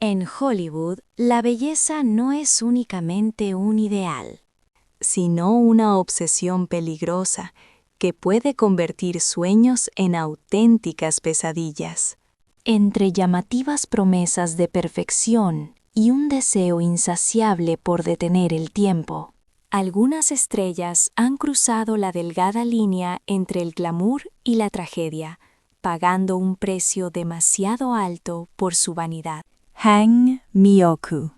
En Hollywood, la belleza no es únicamente un ideal, sino una obsesión peligrosa que puede convertir sueños en auténticas pesadillas. Entre llamativas promesas de perfección y un deseo insaciable por detener el tiempo, algunas estrellas han cruzado la delgada línea entre el glamour y la tragedia, pagando un precio demasiado alto por su vanidad. Hang Mi-oku.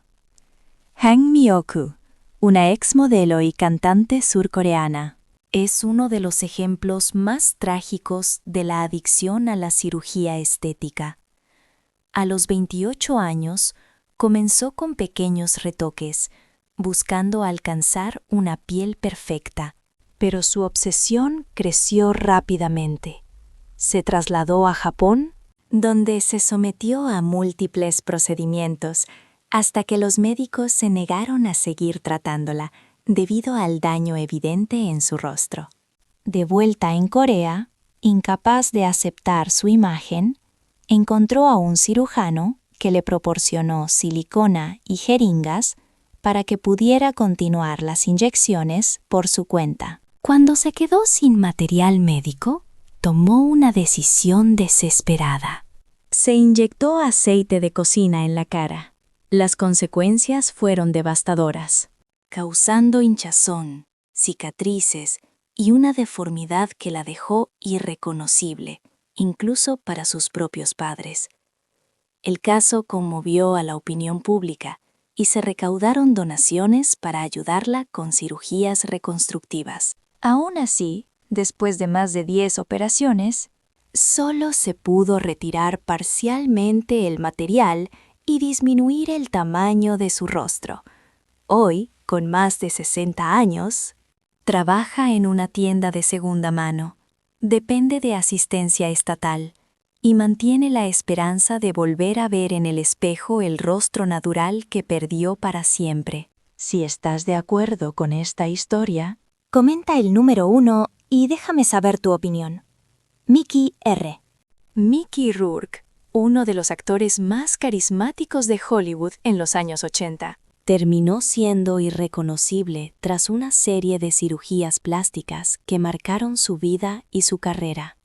Hang Mi-oku, una exmodelo y cantante surcoreana, es uno de los ejemplos más trágicos de la adicción a la cirugía estética. A los 28 años, comenzó con pequeños retoques, buscando alcanzar una piel perfecta, pero su obsesión creció rápidamente. Se trasladó a Japón, donde se sometió a múltiples procedimientos, hasta que los médicos se negaron a seguir tratándola debido al daño evidente en su rostro. De vuelta en Corea, incapaz de aceptar su imagen, encontró a un cirujano que le proporcionó silicona y jeringas para que pudiera continuar las inyecciones por su cuenta. Cuando se quedó sin material médico, tomó una decisión desesperada. Se inyectó aceite de cocina en la cara. Las consecuencias fueron devastadoras, causando hinchazón, cicatrices y una deformidad que la dejó irreconocible, incluso para sus propios padres. El caso conmovió a la opinión pública y se recaudaron donaciones para ayudarla con cirugías reconstructivas. Aún así, después de más de 10 operaciones, solo se pudo retirar parcialmente el material y disminuir el tamaño de su rostro. Hoy, con más de 60 años, trabaja en una tienda de segunda mano, depende de asistencia estatal y mantiene la esperanza de volver a ver en el espejo el rostro natural que perdió para siempre. Si estás de acuerdo con esta historia, comenta el número 1 y déjame saber tu opinión. Mickey R. Mickey Rourke, uno de los actores más carismáticos de Hollywood en los años 80, terminó siendo irreconocible tras una serie de cirugías plásticas que marcaron su vida y su carrera.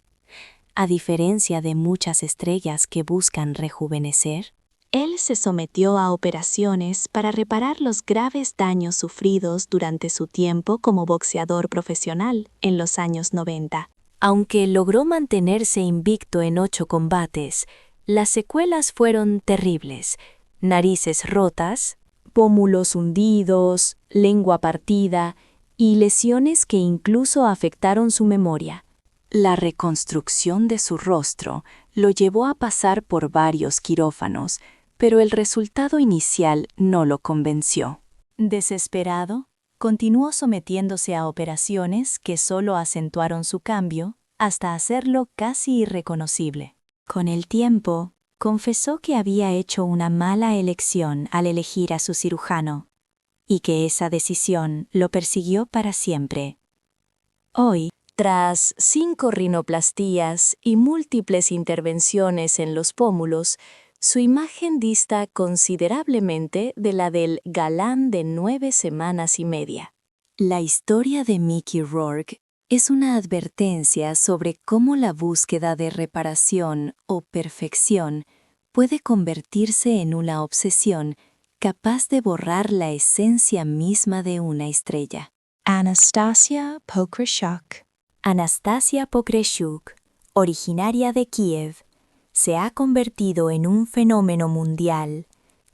A diferencia de muchas estrellas que buscan rejuvenecer, él se sometió a operaciones para reparar los graves daños sufridos durante su tiempo como boxeador profesional en los años 90. Aunque logró mantenerse invicto en 8 combates, las secuelas fueron terribles: narices rotas, pómulos hundidos, lengua partida y lesiones que incluso afectaron su memoria. La reconstrucción de su rostro lo llevó a pasar por varios quirófanos, pero el resultado inicial no lo convenció. Desesperado, continuó sometiéndose a operaciones que solo acentuaron su cambio hasta hacerlo casi irreconocible. Con el tiempo, confesó que había hecho una mala elección al elegir a su cirujano y que esa decisión lo persiguió para siempre. Hoy, tras 5 rinoplastías y múltiples intervenciones en los pómulos, su imagen dista considerablemente de la del galán de 9 semanas y media. La historia de Mickey Rourke es una advertencia sobre cómo la búsqueda de reparación o perfección puede convertirse en una obsesión capaz de borrar la esencia misma de una estrella. Anastasia Pokryshuk. Anastasia Pokryshuk, originaria de Kiev, se ha convertido en un fenómeno mundial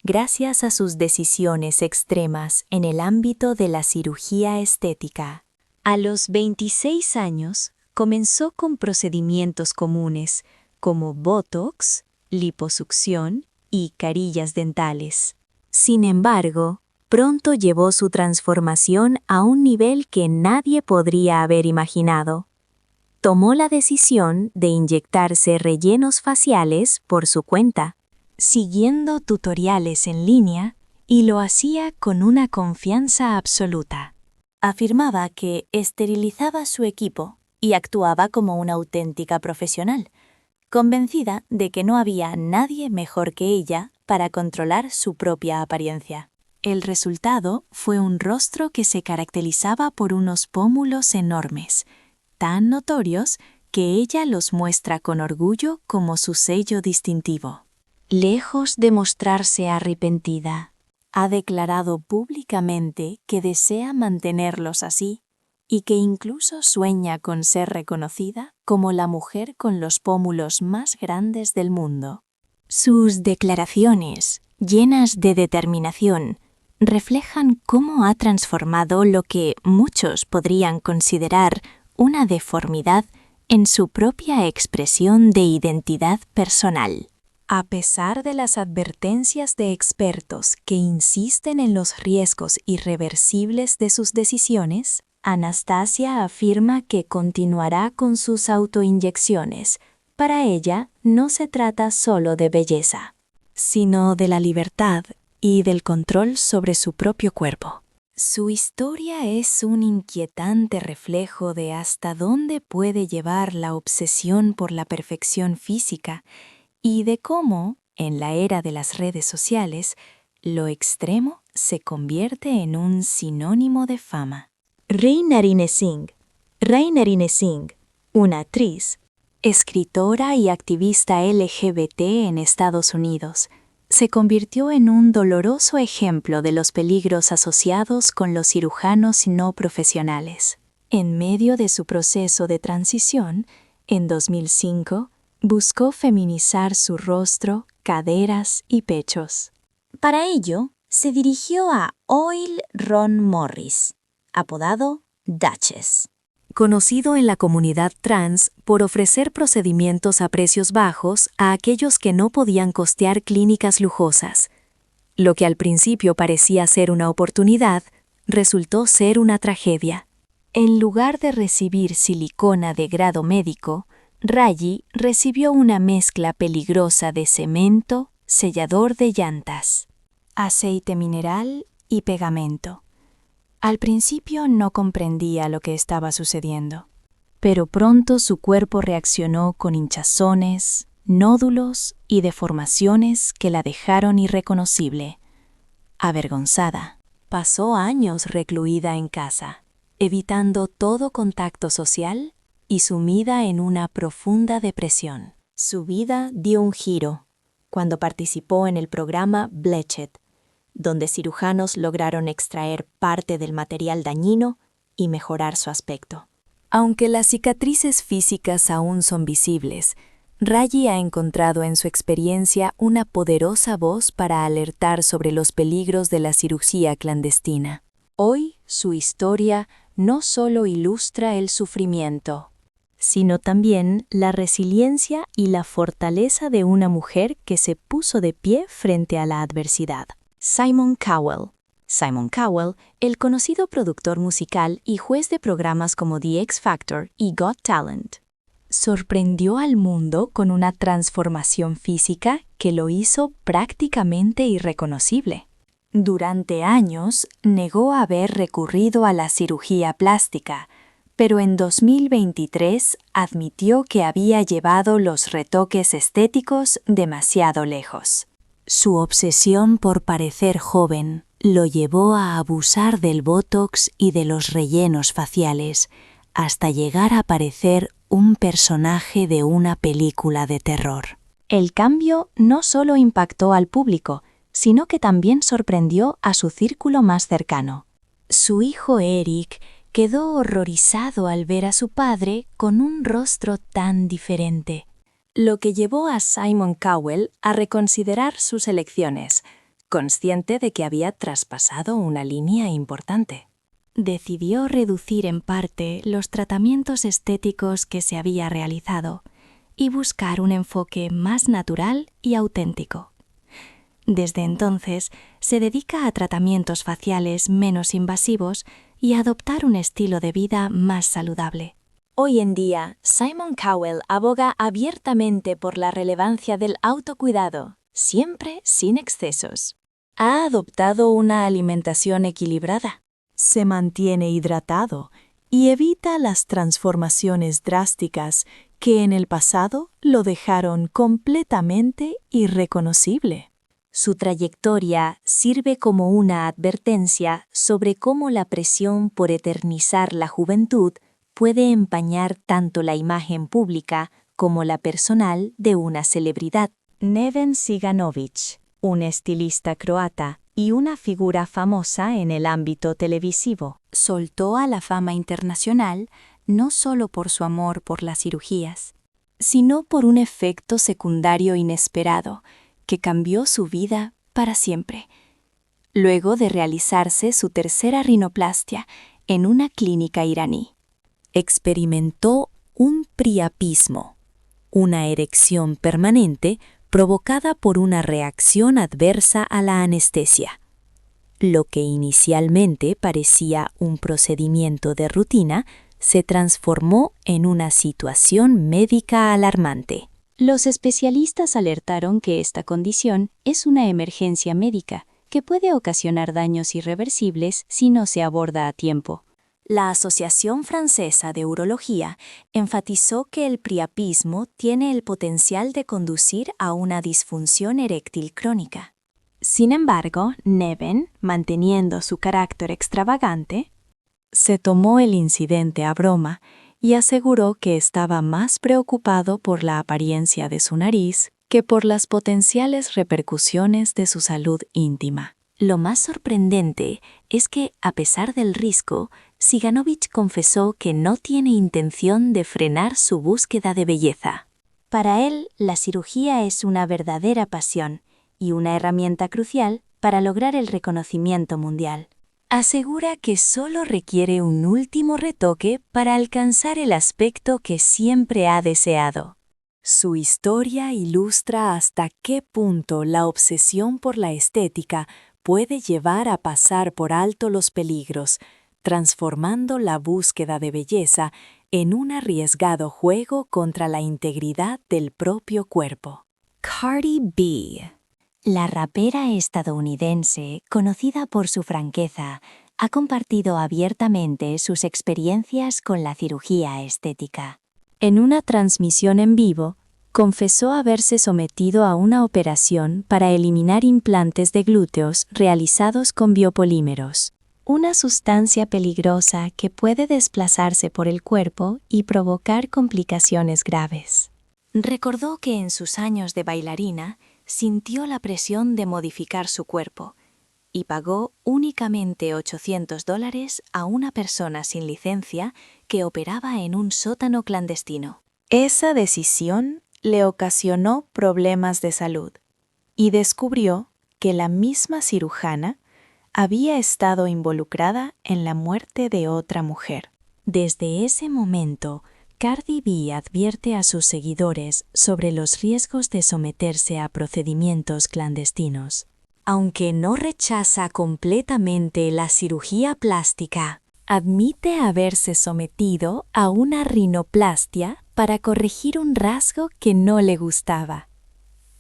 gracias a sus decisiones extremas en el ámbito de la cirugía estética. A los 26 años, comenzó con procedimientos comunes como Botox, liposucción y carillas dentales. Sin embargo, pronto llevó su transformación a un nivel que nadie podría haber imaginado. Tomó la decisión de inyectarse rellenos faciales por su cuenta, siguiendo tutoriales en línea, y lo hacía con una confianza absoluta. Afirmaba que esterilizaba su equipo y actuaba como una auténtica profesional, convencida de que no había nadie mejor que ella para controlar su propia apariencia. El resultado fue un rostro que se caracterizaba por unos pómulos enormes, tan notorios que ella los muestra con orgullo como su sello distintivo. Lejos de mostrarse arrepentida, ha declarado públicamente que desea mantenerlos así y que incluso sueña con ser reconocida como la mujer con los pómulos más grandes del mundo. Sus declaraciones, llenas de determinación, reflejan cómo ha transformado lo que muchos podrían considerar una deformidad en su propia expresión de identidad personal. A pesar de las advertencias de expertos que insisten en los riesgos irreversibles de sus decisiones, Anastasia afirma que continuará con sus autoinyecciones. Para ella, no se trata solo de belleza, sino de la libertad y del control sobre su propio cuerpo. Su historia es un inquietante reflejo de hasta dónde puede llevar la obsesión por la perfección física y de cómo, en la era de las redes sociales, lo extremo se convierte en un sinónimo de fama. Rainarine Singh, una actriz, escritora y activista LGBT en Estados Unidos, se convirtió en un doloroso ejemplo de los peligros asociados con los cirujanos no profesionales. En medio de su proceso de transición, en 2005, buscó feminizar su rostro, caderas y pechos. Para ello, se dirigió a Oil Ron Morris, apodado Duchess, conocido en la comunidad trans por ofrecer procedimientos a precios bajos a aquellos que no podían costear clínicas lujosas. Lo que al principio parecía ser una oportunidad, resultó ser una tragedia. En lugar de recibir silicona de grado médico, Raji recibió una mezcla peligrosa de cemento, sellador de llantas, aceite mineral y pegamento. Al principio no comprendía lo que estaba sucediendo, pero pronto su cuerpo reaccionó con hinchazones, nódulos y deformaciones que la dejaron irreconocible. Avergonzada, pasó años recluida en casa, evitando todo contacto social y sumida en una profunda depresión. Su vida dio un giro cuando participó en el programa Blechet, donde cirujanos lograron extraer parte del material dañino y mejorar su aspecto. Aunque las cicatrices físicas aún son visibles, Raji ha encontrado en su experiencia una poderosa voz para alertar sobre los peligros de la cirugía clandestina. Hoy, su historia no solo ilustra el sufrimiento, sino también la resiliencia y la fortaleza de una mujer que se puso de pie frente a la adversidad. Simon Cowell, el conocido productor musical y juez de programas como The X Factor y Got Talent, sorprendió al mundo con una transformación física que lo hizo prácticamente irreconocible. Durante años negó haber recurrido a la cirugía plástica, pero en 2023 admitió que había llevado los retoques estéticos demasiado lejos. Su obsesión por parecer joven lo llevó a abusar del botox y de los rellenos faciales, hasta llegar a parecer un personaje de una película de terror. El cambio no solo impactó al público, sino que también sorprendió a su círculo más cercano. Su hijo Eric quedó horrorizado al ver a su padre con un rostro tan diferente, lo que llevó a Simon Cowell a reconsiderar sus elecciones, consciente de que había traspasado una línea importante. Decidió reducir en parte los tratamientos estéticos que se había realizado y buscar un enfoque más natural y auténtico. Desde entonces, se dedica a tratamientos faciales menos invasivos y a adoptar un estilo de vida más saludable. Hoy en día, Simon Cowell aboga abiertamente por la relevancia del autocuidado, siempre sin excesos. Ha adoptado una alimentación equilibrada, se mantiene hidratado y evita las transformaciones drásticas que en el pasado lo dejaron completamente irreconocible. Su trayectoria sirve como una advertencia sobre cómo la presión por eternizar la juventud puede empañar tanto la imagen pública como la personal de una celebridad. Neven Ciganović, un estilista croata y una figura famosa en el ámbito televisivo, soltó a la fama internacional no solo por su amor por las cirugías, sino por un efecto secundario inesperado que cambió su vida para siempre. Luego de realizarse su tercera rinoplastia en una clínica iraní, experimentó un priapismo, una erección permanente provocada por una reacción adversa a la anestesia. Lo que inicialmente parecía un procedimiento de rutina se transformó en una situación médica alarmante. Los especialistas alertaron que esta condición es una emergencia médica que puede ocasionar daños irreversibles si no se aborda a tiempo. La Asociación Francesa de Urología enfatizó que el priapismo tiene el potencial de conducir a una disfunción eréctil crónica. Sin embargo, Neven, manteniendo su carácter extravagante, se tomó el incidente a broma y aseguró que estaba más preocupado por la apariencia de su nariz que por las potenciales repercusiones de su salud íntima. Lo más sorprendente es que, a pesar del riesgo, Ciganović confesó que no tiene intención de frenar su búsqueda de belleza. Para él, la cirugía es una verdadera pasión y una herramienta crucial para lograr el reconocimiento mundial. Asegura que solo requiere un último retoque para alcanzar el aspecto que siempre ha deseado. Su historia ilustra hasta qué punto la obsesión por la estética puede llevar a pasar por alto los peligros, transformando la búsqueda de belleza en un arriesgado juego contra la integridad del propio cuerpo. Cardi B. La rapera estadounidense, conocida por su franqueza, ha compartido abiertamente sus experiencias con la cirugía estética. En una transmisión en vivo, confesó haberse sometido a una operación para eliminar implantes de glúteos realizados con biopolímeros, una sustancia peligrosa que puede desplazarse por el cuerpo y provocar complicaciones graves. Recordó que en sus años de bailarina sintió la presión de modificar su cuerpo y pagó únicamente $800 a una persona sin licencia que operaba en un sótano clandestino. Esa decisión le ocasionó problemas de salud y descubrió que la misma cirujana había estado involucrada en la muerte de otra mujer. Desde ese momento, Cardi B advierte a sus seguidores sobre los riesgos de someterse a procedimientos clandestinos. Aunque no rechaza completamente la cirugía plástica, admite haberse sometido a una rinoplastia para corregir un rasgo que no le gustaba.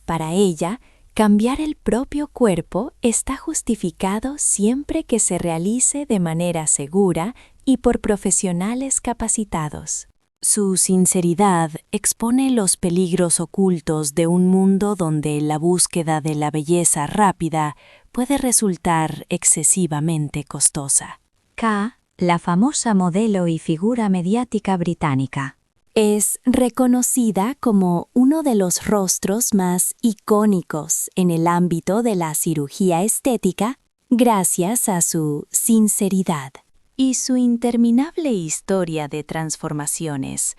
Para ella, cambiar el propio cuerpo está justificado siempre que se realice de manera segura y por profesionales capacitados. Su sinceridad expone los peligros ocultos de un mundo donde la búsqueda de la belleza rápida puede resultar excesivamente costosa. K, la famosa modelo y figura mediática británica, es reconocida como uno de los rostros más icónicos en el ámbito de la cirugía estética gracias a su sinceridad y su interminable historia de transformaciones,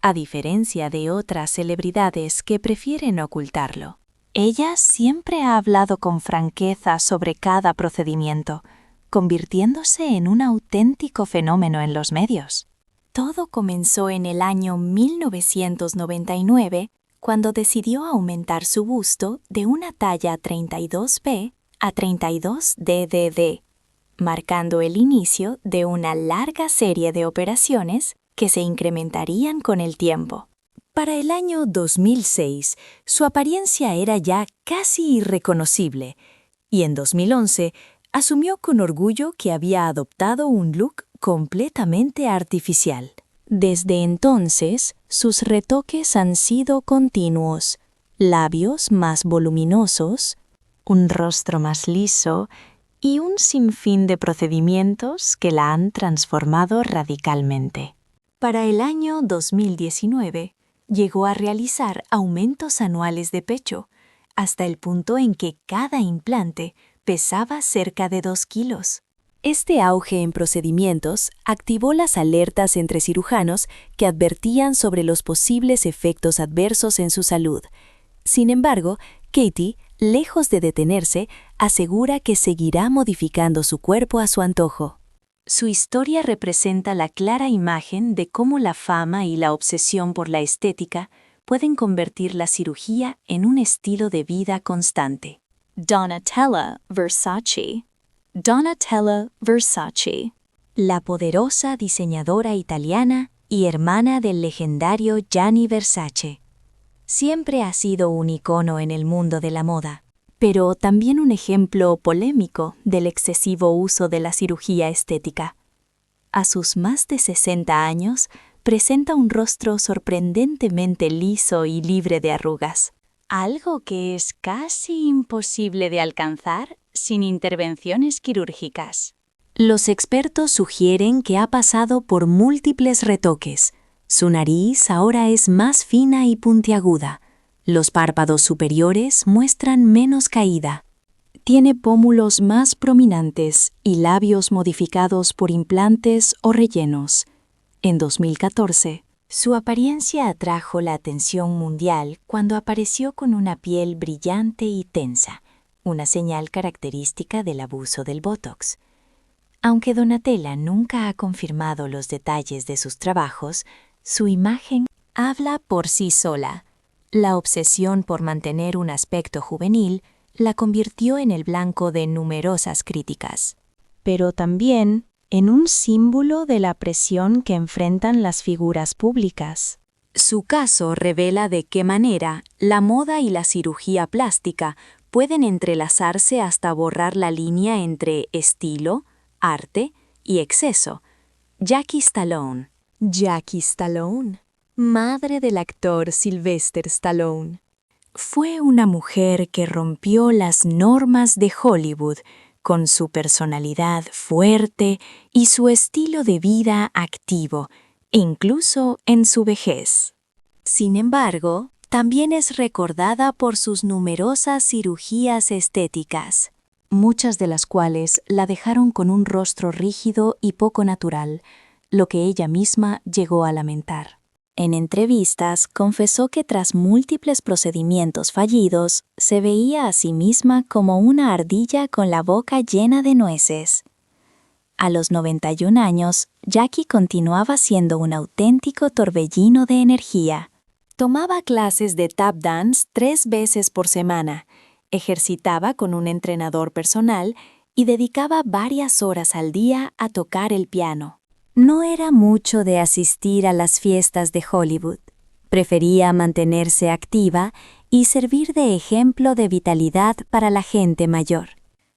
a diferencia de otras celebridades que prefieren ocultarlo. Ella siempre ha hablado con franqueza sobre cada procedimiento, convirtiéndose en un auténtico fenómeno en los medios. Todo comenzó en el año 1999, cuando decidió aumentar su busto de una talla 32B a 32DDD, marcando el inicio de una larga serie de operaciones que se incrementarían con el tiempo. Para el año 2006, su apariencia era ya casi irreconocible, y en 2011 asumió con orgullo que había adoptado un look completamente artificial. Desde entonces, sus retoques han sido continuos: labios más voluminosos, un rostro más liso y un sinfín de procedimientos que la han transformado radicalmente. Para el año 2019, llegó a realizar aumentos anuales de pecho, hasta el punto en que cada implante pesaba cerca de 2 kilos. Este auge en procedimientos activó las alertas entre cirujanos que advertían sobre los posibles efectos adversos en su salud. Sin embargo, Katie, lejos de detenerse, asegura que seguirá modificando su cuerpo a su antojo. Su historia representa la clara imagen de cómo la fama y la obsesión por la estética pueden convertir la cirugía en un estilo de vida constante. Donatella Versace. Donatella Versace, la poderosa diseñadora italiana y hermana del legendario Gianni Versace. Siempre ha sido un icono en el mundo de la moda, pero también un ejemplo polémico del excesivo uso de la cirugía estética. A sus más de 60 años, presenta un rostro sorprendentemente liso y libre de arrugas, algo que es casi imposible de alcanzar sin intervenciones quirúrgicas. Los expertos sugieren que ha pasado por múltiples retoques. Su nariz ahora es más fina y puntiaguda. Los párpados superiores muestran menos caída. Tiene pómulos más prominentes y labios modificados por implantes o rellenos. En 2014, su apariencia atrajo la atención mundial cuando apareció con una piel brillante y tensa, una señal característica del abuso del Botox. Aunque Donatella nunca ha confirmado los detalles de sus trabajos, su imagen habla por sí sola. La obsesión por mantener un aspecto juvenil la convirtió en el blanco de numerosas críticas, pero también en un símbolo de la presión que enfrentan las figuras públicas. Su caso revela de qué manera la moda y la cirugía plástica pueden entrelazarse hasta borrar la línea entre estilo, arte y exceso. Jackie Stallone. Jackie Stallone, madre del actor Sylvester Stallone, fue una mujer que rompió las normas de Hollywood con su personalidad fuerte y su estilo de vida activo, incluso en su vejez. Sin embargo, también es recordada por sus numerosas cirugías estéticas, muchas de las cuales la dejaron con un rostro rígido y poco natural, lo que ella misma llegó a lamentar. En entrevistas, confesó que tras múltiples procedimientos fallidos, se veía a sí misma como una ardilla con la boca llena de nueces. A los 91 años, Jackie continuaba siendo un auténtico torbellino de energía. Tomaba clases de tap dance 3 veces por semana, ejercitaba con un entrenador personal y dedicaba varias horas al día a tocar el piano. No era mucho de asistir a las fiestas de Hollywood. Prefería mantenerse activa y servir de ejemplo de vitalidad para la gente mayor.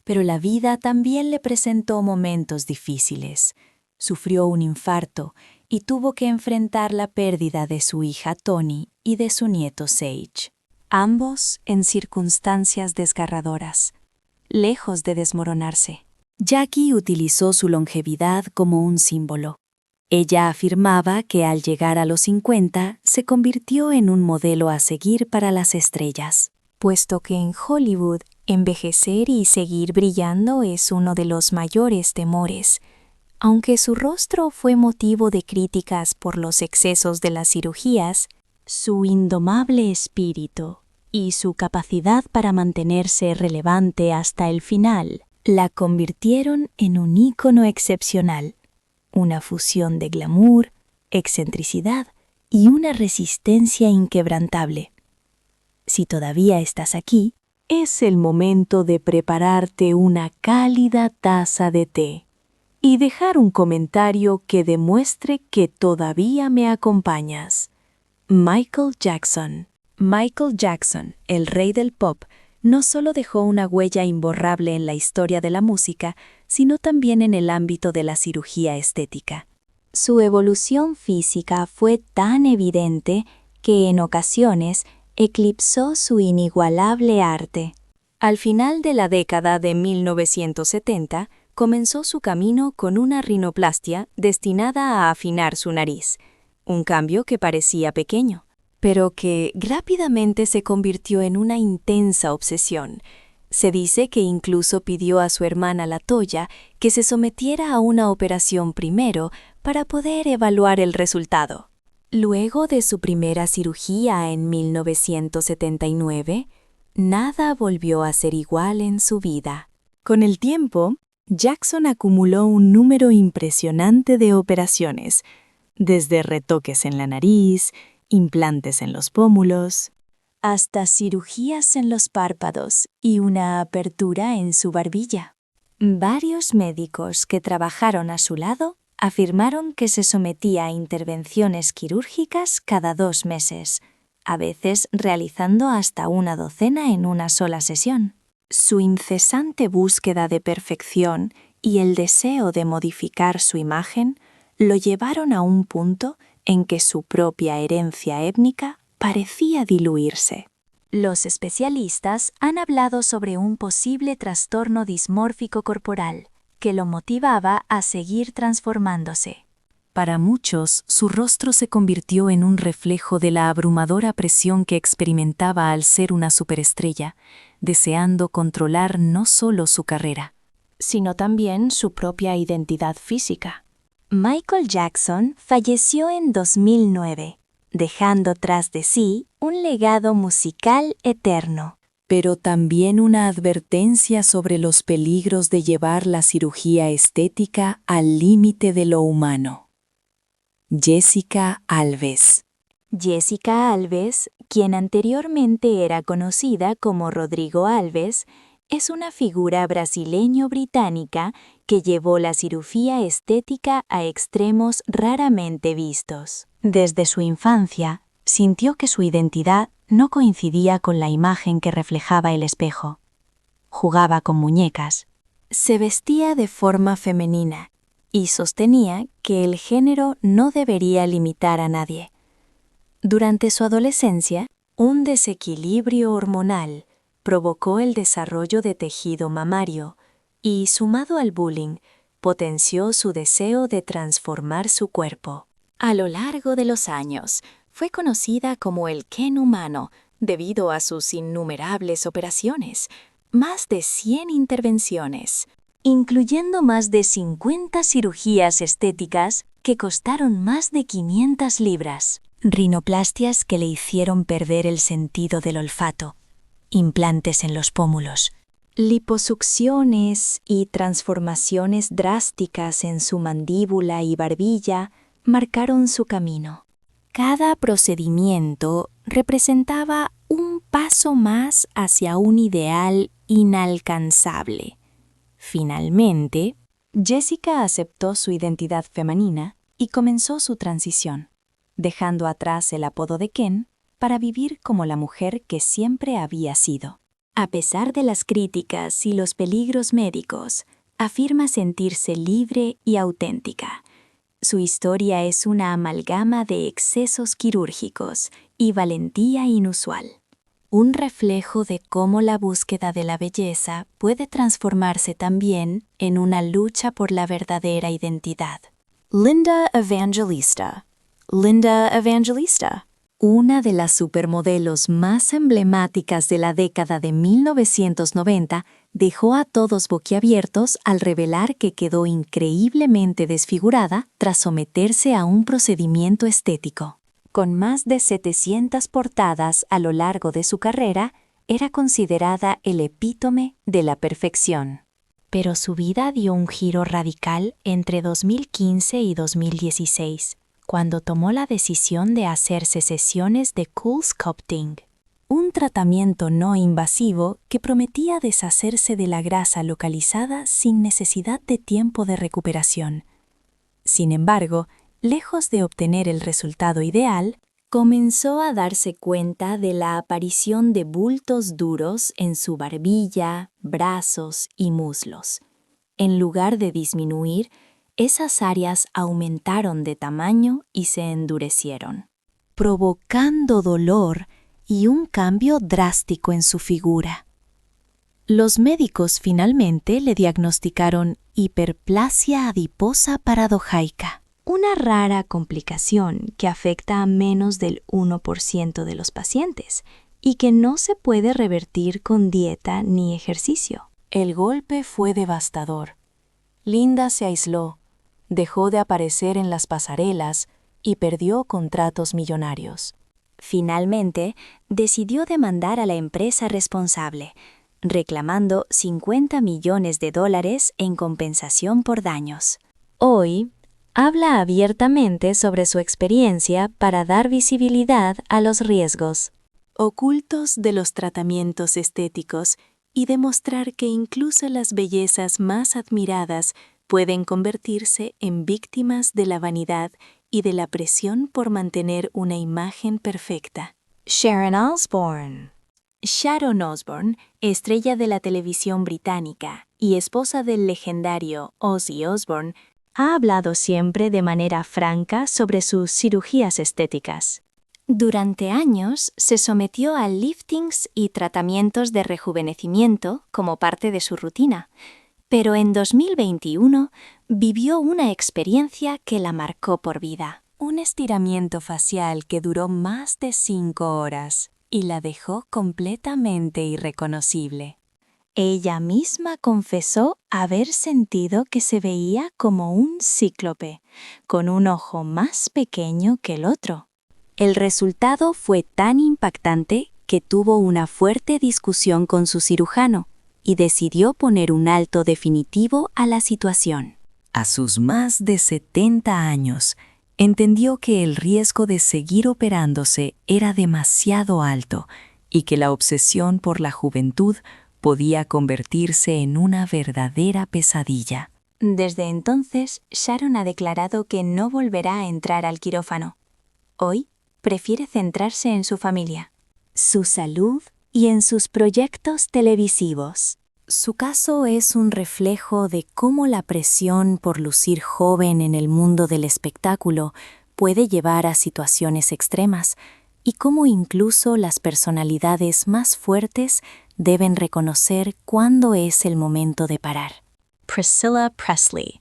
Pero la vida también le presentó momentos difíciles. Sufrió un infarto y tuvo que enfrentar la pérdida de su hija Toni y de su nieto Sage, ambos en circunstancias desgarradoras. Lejos de desmoronarse, Jackie utilizó su longevidad como un símbolo. Ella afirmaba que al llegar a los 50 se convirtió en un modelo a seguir para las estrellas, puesto que en Hollywood envejecer y seguir brillando es uno de los mayores temores. Aunque su rostro fue motivo de críticas por los excesos de las cirugías, su indomable espíritu y su capacidad para mantenerse relevante hasta el final la convirtieron en un ícono excepcional, una fusión de glamour, excentricidad y una resistencia inquebrantable. Si todavía estás aquí, es el momento de prepararte una cálida taza de té y dejar un comentario que demuestre que todavía me acompañas. Michael Jackson. Michael Jackson, el rey del pop, no solo dejó una huella imborrable en la historia de la música, sino también en el ámbito de la cirugía estética. Su evolución física fue tan evidente que en ocasiones eclipsó su inigualable arte. Al final de la década de 1970, comenzó su camino con una rinoplastia destinada a afinar su nariz, un cambio que parecía pequeño, pero que rápidamente se convirtió en una intensa obsesión. Se dice que incluso pidió a su hermana LaToya que se sometiera a una operación primero para poder evaluar el resultado. Luego de su primera cirugía en 1979, nada volvió a ser igual en su vida. Con el tiempo, Jackson acumuló un número impresionante de operaciones, desde retoques en la nariz, implantes en los pómulos, hasta cirugías en los párpados y una apertura en su barbilla. Varios médicos que trabajaron a su lado afirmaron que se sometía a intervenciones quirúrgicas cada 2 meses, a veces realizando hasta una docena en una sola sesión. Su incesante búsqueda de perfección y el deseo de modificar su imagen lo llevaron a un punto en que su propia herencia étnica parecía diluirse. Los especialistas han hablado sobre un posible trastorno dismórfico corporal que lo motivaba a seguir transformándose. Para muchos, su rostro se convirtió en un reflejo de la abrumadora presión que experimentaba al ser una superestrella, deseando controlar no solo su carrera, sino también su propia identidad física. Michael Jackson falleció en 2009, dejando tras de sí un legado musical eterno, pero también una advertencia sobre los peligros de llevar la cirugía estética al límite de lo humano. Jessica Alves. Jessica Alves, quien anteriormente era conocida como Rodrigo Alves, es una figura brasileño-británica que llevó la cirugía estética a extremos raramente vistos. Desde su infancia, sintió que su identidad no coincidía con la imagen que reflejaba el espejo. Jugaba con muñecas, se vestía de forma femenina y sostenía que el género no debería limitar a nadie. Durante su adolescencia, un desequilibrio hormonal provocó el desarrollo de tejido mamario y, sumado al bullying, potenció su deseo de transformar su cuerpo. A lo largo de los años, fue conocida como el Ken humano debido a sus innumerables operaciones, más de 100 intervenciones, incluyendo más de 50 cirugías estéticas que costaron más de 500 libras, rinoplastias que le hicieron perder el sentido del olfato, implantes en los pómulos, liposucciones y transformaciones drásticas en su mandíbula y barbilla marcaron su camino. Cada procedimiento representaba un paso más hacia un ideal inalcanzable. Finalmente, Jessica aceptó su identidad femenina y comenzó su transición, dejando atrás el apodo de Ken para vivir como la mujer que siempre había sido. A pesar de las críticas y los peligros médicos, afirma sentirse libre y auténtica. Su historia es una amalgama de excesos quirúrgicos y valentía inusual. Un reflejo de cómo la búsqueda de la belleza puede transformarse también en una lucha por la verdadera identidad. Linda Evangelista. Linda Evangelista, una de las supermodelos más emblemáticas de la década de 1990, dejó a todos boquiabiertos al revelar que quedó increíblemente desfigurada tras someterse a un procedimiento estético. Con más de 700 portadas a lo largo de su carrera, era considerada el epítome de la perfección. Pero su vida dio un giro radical entre 2015 y 2016, cuando tomó la decisión de hacerse sesiones de CoolSculpting, un tratamiento no invasivo que prometía deshacerse de la grasa localizada sin necesidad de tiempo de recuperación. Sin embargo, lejos de obtener el resultado ideal, comenzó a darse cuenta de la aparición de bultos duros en su barbilla, brazos y muslos. En lugar de disminuir, esas áreas aumentaron de tamaño y se endurecieron, provocando dolor y un cambio drástico en su figura. Los médicos finalmente le diagnosticaron hiperplasia adiposa paradojaica, una rara complicación que afecta a menos del 1% de los pacientes y que no se puede revertir con dieta ni ejercicio. El golpe fue devastador. Linda se aisló, dejó de aparecer en las pasarelas y perdió contratos millonarios. Finalmente, decidió demandar a la empresa responsable, reclamando $50 millones en compensación por daños. Hoy, habla abiertamente sobre su experiencia para dar visibilidad a los riesgos ocultos de los tratamientos estéticos y demostrar que incluso las bellezas más admiradas pueden convertirse en víctimas de la vanidad y de la presión por mantener una imagen perfecta. Sharon Osbourne. Sharon Osbourne, estrella de la televisión británica y esposa del legendario Ozzy Osbourne, ha hablado siempre de manera franca sobre sus cirugías estéticas. Durante años se sometió a liftings y tratamientos de rejuvenecimiento como parte de su rutina, pero en 2021 vivió una experiencia que la marcó por vida. Un estiramiento facial que duró más de 5 horas y la dejó completamente irreconocible. Ella misma confesó haber sentido que se veía como un cíclope, con un ojo más pequeño que el otro. El resultado fue tan impactante que tuvo una fuerte discusión con su cirujano y decidió poner un alto definitivo a la situación. A sus más de 70 años, entendió que el riesgo de seguir operándose era demasiado alto y que la obsesión por la juventud podía convertirse en una verdadera pesadilla. Desde entonces, Sharon ha declarado que no volverá a entrar al quirófano. Hoy, prefiere centrarse en su familia, su salud y en sus proyectos televisivos. Su caso es un reflejo de cómo la presión por lucir joven en el mundo del espectáculo puede llevar a situaciones extremas y cómo incluso las personalidades más fuertes deben reconocer cuándo es el momento de parar. Priscilla Presley.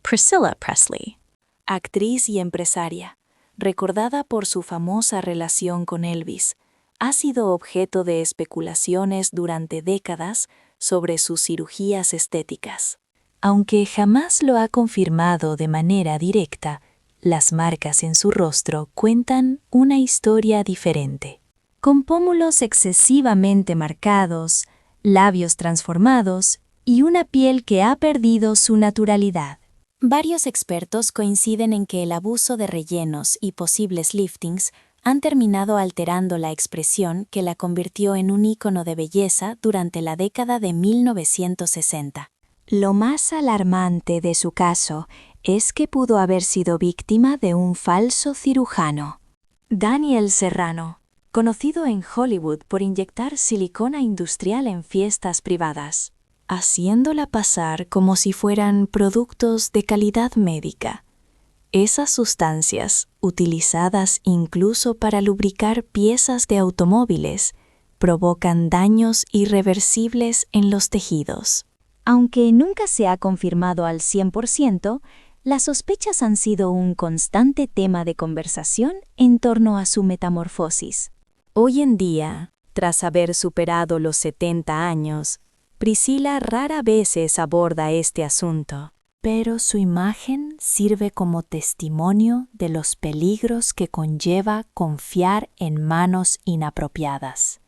Priscilla Presley, actriz y empresaria, recordada por su famosa relación con Elvis, ha sido objeto de especulaciones durante décadas sobre sus cirugías estéticas. Aunque jamás lo ha confirmado de manera directa, las marcas en su rostro cuentan una historia diferente. Con pómulos excesivamente marcados, labios transformados y una piel que ha perdido su naturalidad. Varios expertos coinciden en que el abuso de rellenos y posibles liftings han terminado alterando la expresión que la convirtió en un ícono de belleza durante la década de 1960. Lo más alarmante de su caso es que pudo haber sido víctima de un falso cirujano. Daniel Serrano, conocido en Hollywood por inyectar silicona industrial en fiestas privadas, haciéndola pasar como si fueran productos de calidad médica. Esas sustancias, utilizadas incluso para lubricar piezas de automóviles, provocan daños irreversibles en los tejidos. Aunque nunca se ha confirmado al 100%, las sospechas han sido un constante tema de conversación en torno a su metamorfosis. Hoy en día, tras haber superado los 70 años, Priscilla rara vez aborda este asunto, pero su imagen sirve como testimonio de los peligros que conlleva confiar en manos inapropiadas,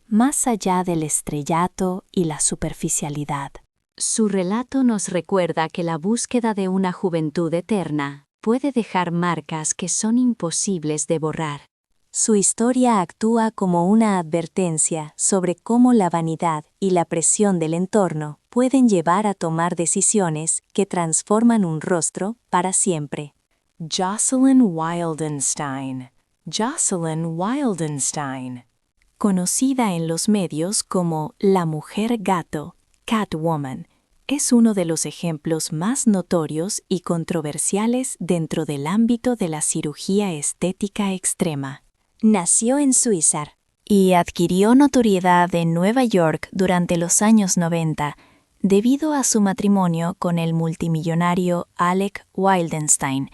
más allá del estrellato y la superficialidad. Su relato nos recuerda que la búsqueda de una juventud eterna puede dejar marcas que son imposibles de borrar. Su historia actúa como una advertencia sobre cómo la vanidad y la presión del entorno pueden llevar a tomar decisiones que transforman un rostro para siempre. Jocelyn Wildenstein. Jocelyn Wildenstein. Conocida en los medios como la mujer gato, Catwoman, es uno de los ejemplos más notorios y controversiales dentro del ámbito de la cirugía estética extrema. Nació en Suiza y adquirió notoriedad en Nueva York durante los años 90 debido a su matrimonio con el multimillonario Alec Wildenstein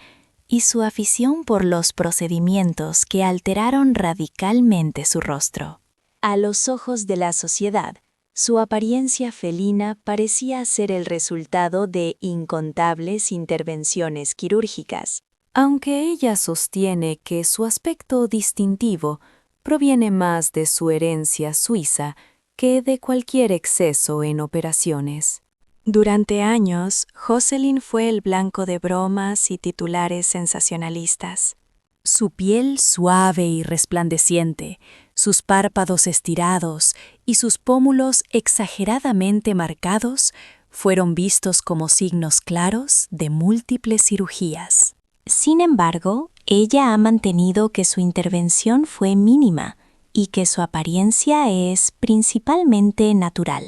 y su afición por los procedimientos que alteraron radicalmente su rostro. A los ojos de la sociedad, su apariencia felina parecía ser el resultado de incontables intervenciones quirúrgicas, aunque ella sostiene que su aspecto distintivo proviene más de su herencia suiza que de cualquier exceso en operaciones. Durante años, Jocelyn fue el blanco de bromas y titulares sensacionalistas. Su piel suave y resplandeciente, sus párpados estirados y sus pómulos exageradamente marcados fueron vistos como signos claros de múltiples cirugías. Sin embargo, ella ha mantenido que su intervención fue mínima y que su apariencia es principalmente natural.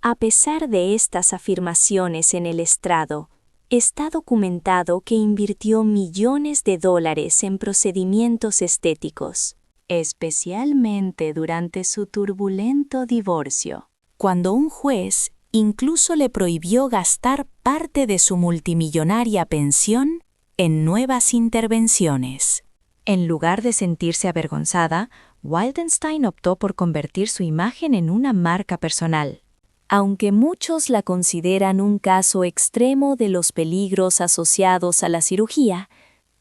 A pesar de estas afirmaciones en el estrado, está documentado que invirtió millones de dólares en procedimientos estéticos, especialmente durante su turbulento divorcio, cuando un juez incluso le prohibió gastar parte de su multimillonaria pensión en nuevas intervenciones. En lugar de sentirse avergonzada, Wildenstein optó por convertir su imagen en una marca personal. Aunque muchos la consideran un caso extremo de los peligros asociados a la cirugía,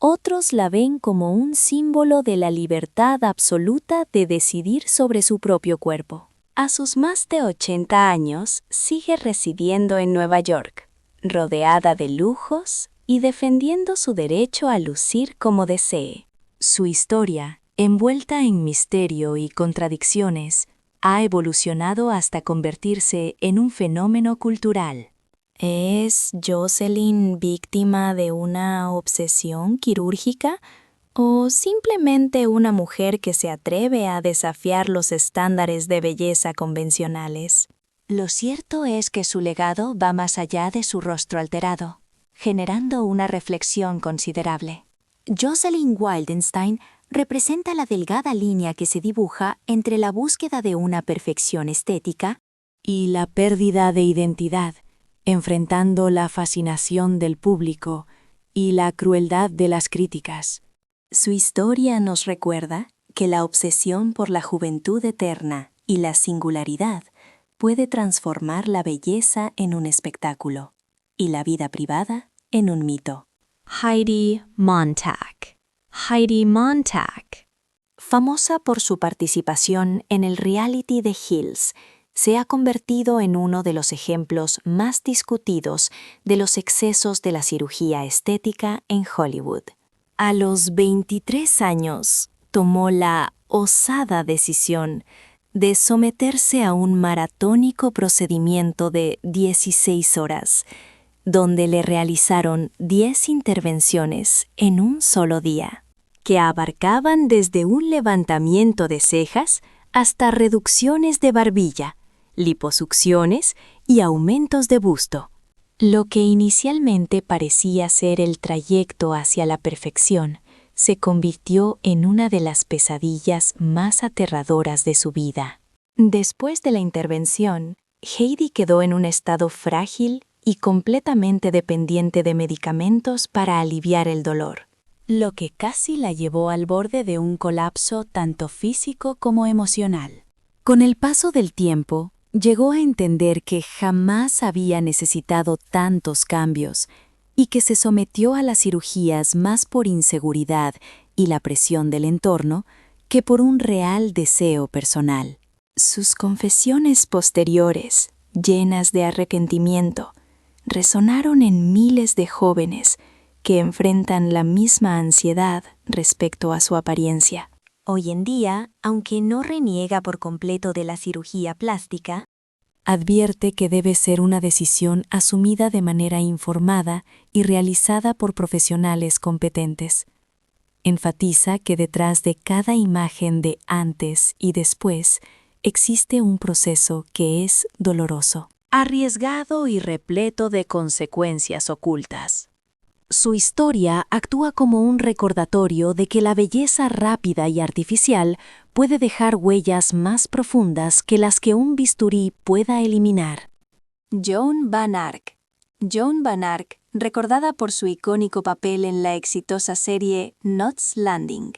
otros la ven como un símbolo de la libertad absoluta de decidir sobre su propio cuerpo. A sus más de 80 años, sigue residiendo en Nueva York, rodeada de lujos y defendiendo su derecho a lucir como desee. Su historia, envuelta en misterio y contradicciones, ha evolucionado hasta convertirse en un fenómeno cultural. ¿Es Jocelyn víctima de una obsesión quirúrgica o simplemente una mujer que se atreve a desafiar los estándares de belleza convencionales? Lo cierto es que su legado va más allá de su rostro alterado, generando una reflexión considerable. Jocelyn Wildenstein representa la delgada línea que se dibuja entre la búsqueda de una perfección estética y la pérdida de identidad, enfrentando la fascinación del público y la crueldad de las críticas. Su historia nos recuerda que la obsesión por la juventud eterna y la singularidad puede transformar la belleza en un espectáculo y la vida privada en un mito. Heidi Montag. Heidi Montag, famosa por su participación en el reality de Hills, se ha convertido en uno de los ejemplos más discutidos de los excesos de la cirugía estética en Hollywood. A los 23 años, tomó la osada decisión de someterse a un maratónico procedimiento de 16 horas, donde le realizaron 10 intervenciones en un solo día, que abarcaban desde un levantamiento de cejas hasta reducciones de barbilla, liposucciones y aumentos de busto. Lo que inicialmente parecía ser el trayecto hacia la perfección, se convirtió en una de las pesadillas más aterradoras de su vida. Después de la intervención, Heidi quedó en un estado frágil y completamente dependiente de medicamentos para aliviar el dolor, lo que casi la llevó al borde de un colapso tanto físico como emocional. Con el paso del tiempo, llegó a entender que jamás había necesitado tantos cambios y que se sometió a las cirugías más por inseguridad y la presión del entorno que por un real deseo personal. Sus confesiones posteriores, llenas de arrepentimiento, resonaron en miles de jóvenes que enfrentan la misma ansiedad respecto a su apariencia. Hoy en día, aunque no reniega por completo de la cirugía plástica, advierte que debe ser una decisión asumida de manera informada y realizada por profesionales competentes. Enfatiza que detrás de cada imagen de antes y después existe un proceso que es doloroso, arriesgado y repleto de consecuencias ocultas. Su historia actúa como un recordatorio de que la belleza rápida y artificial puede dejar huellas más profundas que las que un bisturí pueda eliminar. Joan Van Ark. Joan Van Ark, recordada por su icónico papel en la exitosa serie Knots Landing,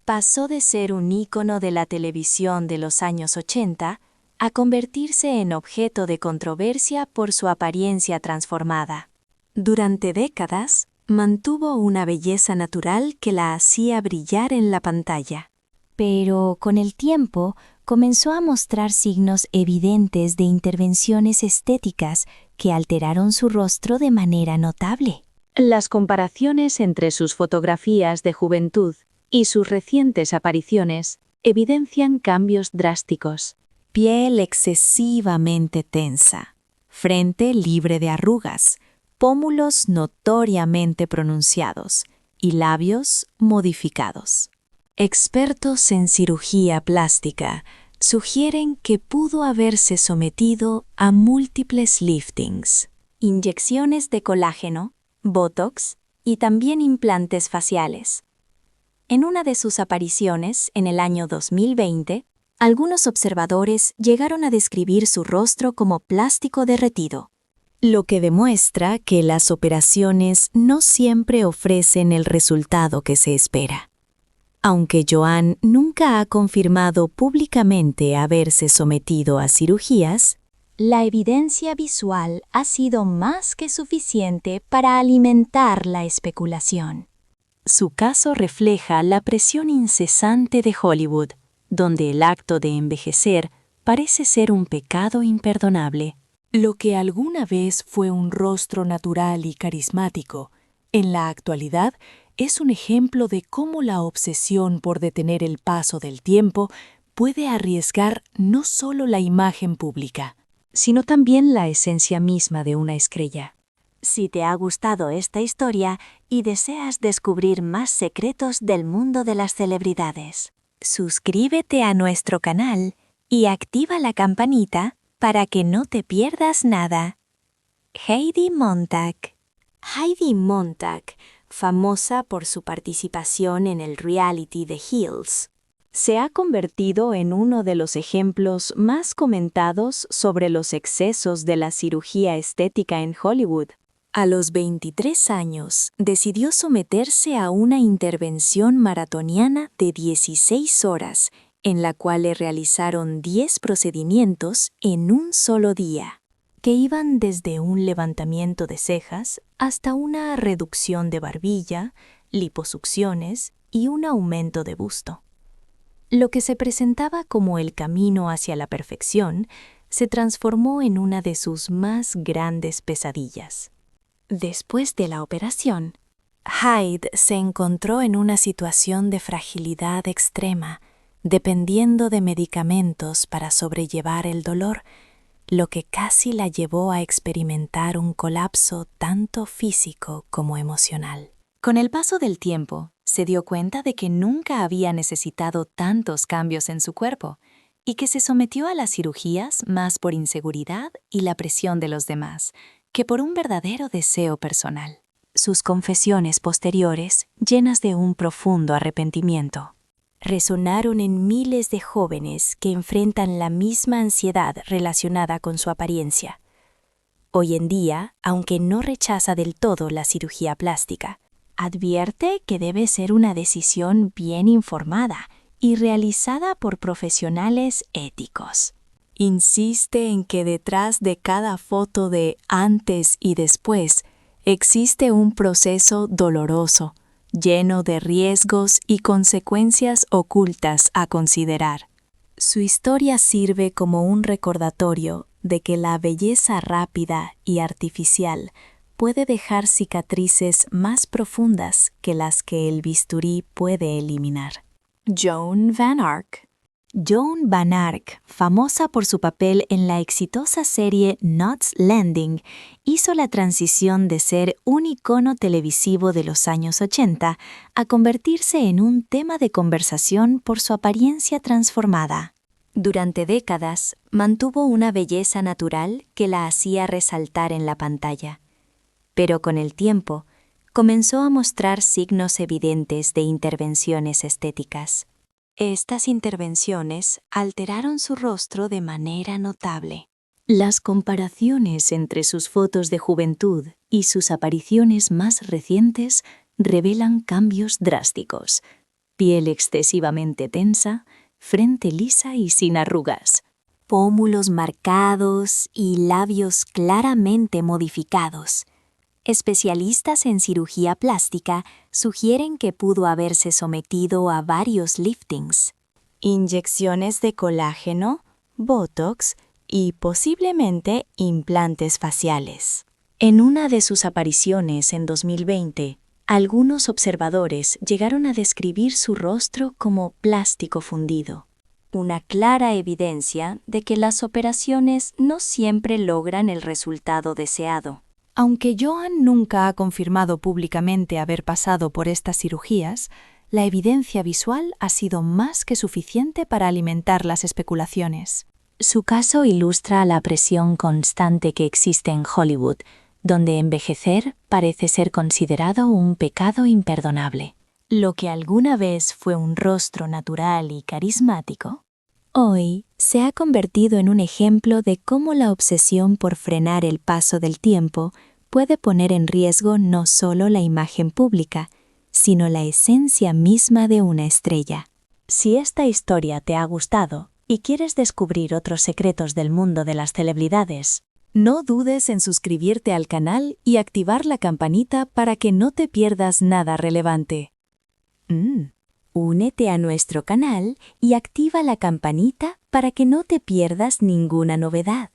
pasó de ser un ícono de la televisión de los años 80 a convertirse en objeto de controversia por su apariencia transformada. Durante décadas, mantuvo una belleza natural que la hacía brillar en la pantalla. Pero con el tiempo comenzó a mostrar signos evidentes de intervenciones estéticas que alteraron su rostro de manera notable. Las comparaciones entre sus fotografías de juventud y sus recientes apariciones evidencian cambios drásticos. Piel excesivamente tensa, frente libre de arrugas, pómulos notoriamente pronunciados y labios modificados. Expertos en cirugía plástica sugieren que pudo haberse sometido a múltiples liftings, inyecciones de colágeno, botox y también implantes faciales. En una de sus apariciones, en el año 2020, algunos observadores llegaron a describir su rostro como plástico derretido, lo que demuestra que las operaciones no siempre ofrecen el resultado que se espera. Aunque Joan nunca ha confirmado públicamente haberse sometido a cirugías, la evidencia visual ha sido más que suficiente para alimentar la especulación. Su caso refleja la presión incesante de Hollywood, donde el acto de envejecer parece ser un pecado imperdonable. Lo que alguna vez fue un rostro natural y carismático, en la actualidad es un ejemplo de cómo la obsesión por detener el paso del tiempo puede arriesgar no solo la imagen pública, sino también la esencia misma de una estrella. Si te ha gustado esta historia y deseas descubrir más secretos del mundo de las celebridades, suscríbete a nuestro canal y activa la campanita para que no te pierdas nada. Heidi Montag. Heidi Montag, famosa por su participación en el reality The Hills, se ha convertido en uno de los ejemplos más comentados sobre los excesos de la cirugía estética en Hollywood. A los 23 años, decidió someterse a una intervención maratoniana de 16 horas, en la cual le realizaron 10 procedimientos en un solo día, que iban desde un levantamiento de cejas hasta una reducción de barbilla, liposucciones y un aumento de busto. Lo que se presentaba como el camino hacia la perfección se transformó en una de sus más grandes pesadillas. Después de la operación, Heidi se encontró en una situación de fragilidad extrema, dependiendo de medicamentos para sobrellevar el dolor, lo que casi la llevó a experimentar un colapso tanto físico como emocional. Con el paso del tiempo, se dio cuenta de que nunca había necesitado tantos cambios en su cuerpo y que se sometió a las cirugías más por inseguridad y la presión de los demás que por un verdadero deseo personal. Sus confesiones posteriores, llenas de un profundo arrepentimiento, resonaron en miles de jóvenes que enfrentan la misma ansiedad relacionada con su apariencia. Hoy en día, aunque no rechaza del todo la cirugía plástica, advierte que debe ser una decisión bien informada y realizada por profesionales éticos. Insiste en que detrás de cada foto de antes y después existe un proceso doloroso, lleno de riesgos y consecuencias ocultas a considerar. Su historia sirve como un recordatorio de que la belleza rápida y artificial puede dejar cicatrices más profundas que las que el bisturí puede eliminar. Joan Van Ark. Joan Van Ark, famosa por su papel en la exitosa serie Knots Landing, hizo la transición de ser un icono televisivo de los años 80 a convertirse en un tema de conversación por su apariencia transformada. Durante décadas, mantuvo una belleza natural que la hacía resaltar en la pantalla. Pero con el tiempo, comenzó a mostrar signos evidentes de intervenciones estéticas. Estas intervenciones alteraron su rostro de manera notable. Las comparaciones entre sus fotos de juventud y sus apariciones más recientes revelan cambios drásticos. Piel excesivamente tensa, frente lisa y sin arrugas, pómulos marcados y labios claramente modificados. Especialistas en cirugía plástica sugieren que pudo haberse sometido a varios liftings, inyecciones de colágeno, botox y posiblemente implantes faciales. En una de sus apariciones en 2020, algunos observadores llegaron a describir su rostro como plástico fundido, una clara evidencia de que las operaciones no siempre logran el resultado deseado. Aunque Joan nunca ha confirmado públicamente haber pasado por estas cirugías, la evidencia visual ha sido más que suficiente para alimentar las especulaciones. Su caso ilustra la presión constante que existe en Hollywood, donde envejecer parece ser considerado un pecado imperdonable. Lo que alguna vez fue un rostro natural y carismático, hoy se ha convertido en un ejemplo de cómo la obsesión por frenar el paso del tiempo puede poner en riesgo no solo la imagen pública, sino la esencia misma de una estrella. Si esta historia te ha gustado y quieres descubrir otros secretos del mundo de las celebridades, no dudes en suscribirte al canal y activar la campanita para que no te pierdas nada relevante. Únete a nuestro canal y activa la campanita para que no te pierdas ninguna novedad.